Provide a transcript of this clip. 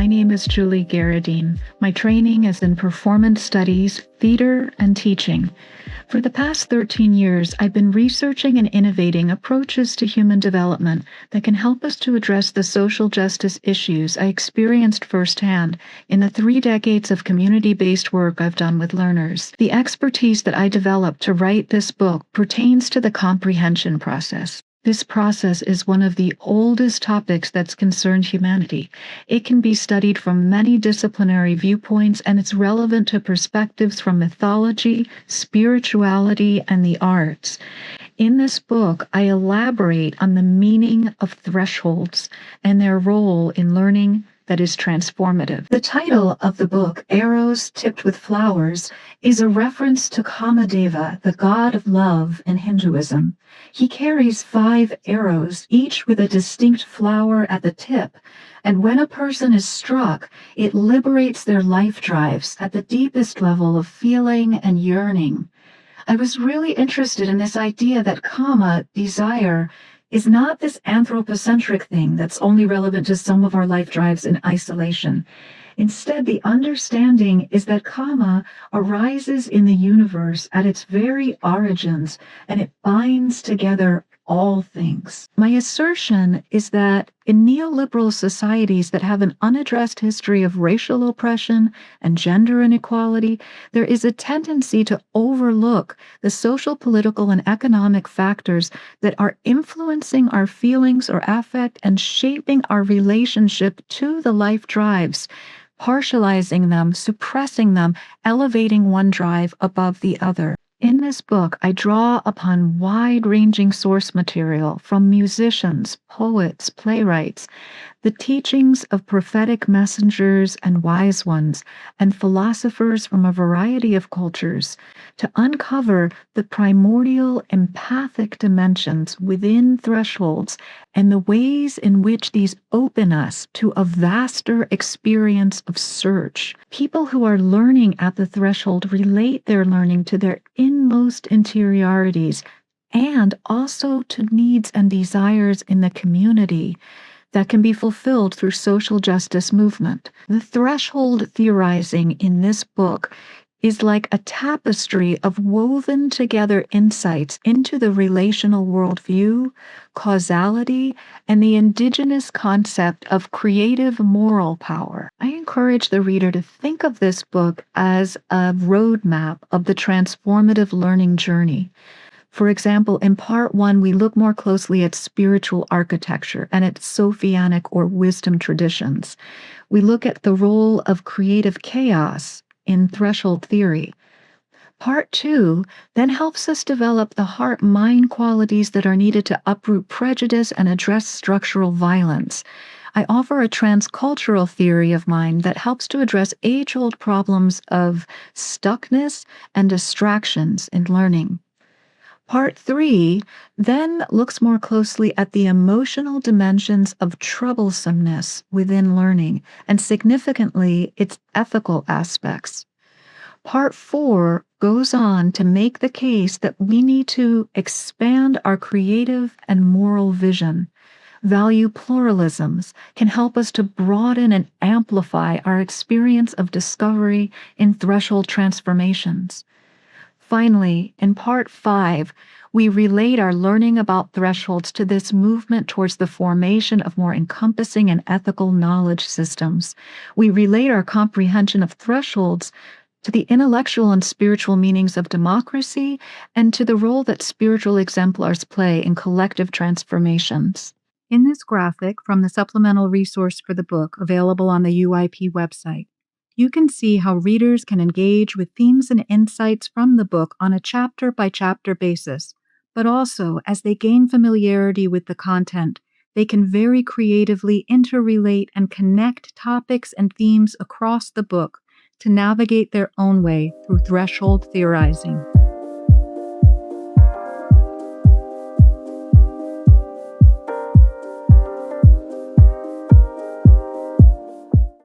My name is Julie Geredien. My training is in performance studies, theater, and teaching. For the past 13 years, I've been researching and innovating approaches to human development that can help us to address the social justice issues I experienced firsthand in the 3 decades of community-based work I've done with learners. The expertise that I developed to write this book pertains to the comprehension process. This process is one of the oldest topics that's concerned humanity. It can be studied from many disciplinary viewpoints, and it's relevant to perspectives from mythology, spirituality, and the arts. In this book, I elaborate on the meaning of thresholds and their role in learning that is transformative. The title of the book, Arrows Tipped with Flowers, is a reference to Kamadeva, the god of love in Hinduism. He carries 5 arrows, each with a distinct flower at the tip, and when a person is struck, it liberates their life drives at the deepest level of feeling and yearning. I was really interested in this idea that kama, desire, is not this anthropocentric thing that's only relevant to some of our life drives in isolation. Instead, the understanding is that kama arises in the universe at its very origins, and it binds together all things. My assertion is that in neoliberal societies that have an unaddressed history of racial oppression and gender inequality, there is a tendency to overlook the social, political, and economic factors that are influencing our feelings or affect and shaping our relationship to the life drives, partializing them, suppressing them, elevating one drive above the other. In this book, I draw upon wide-ranging source material from musicians, poets, playwrights, the teachings of prophetic messengers and wise ones, and philosophers from a variety of cultures, to uncover the primordial empathic dimensions within thresholds and the ways in which these open us to a vaster experience of search. People who are learning at the threshold relate their learning to their inmost interiorities and also to needs and desires in the community that can be fulfilled through social justice movement. The threshold theorizing in this book is like a tapestry of woven together insights into the relational worldview, causality, and the indigenous concept of creative moral power. I encourage the reader to think of this book as a roadmap of the transformative learning journey. For example, in part 1, we look more closely at spiritual architecture and its Sophianic or wisdom traditions. We look at the role of creative chaos in threshold theory. Part 2 then helps us develop the heart-mind qualities that are needed to uproot prejudice and address structural violence. I offer a transcultural theory of mind that helps to address age-old problems of stuckness and distractions in learning. Part 3 then looks more closely at the emotional dimensions of troublesomeness within learning, and significantly, its ethical aspects. Part 4 goes on to make the case that we need to expand our creative and moral vision. Value pluralisms can help us to broaden and amplify our experience of discovery in threshold transformations. Finally, in Part 5, we relate our learning about thresholds to this movement towards the formation of more encompassing and ethical knowledge systems. We relate our comprehension of thresholds to the intellectual and spiritual meanings of democracy and to the role that spiritual exemplars play in collective transformations. In this graphic from the supplemental resource for the book available on the UIP website, you can see how readers can engage with themes and insights from the book on a chapter-by-chapter basis, but also, as they gain familiarity with the content, they can very creatively interrelate and connect topics and themes across the book to navigate their own way through threshold theorizing.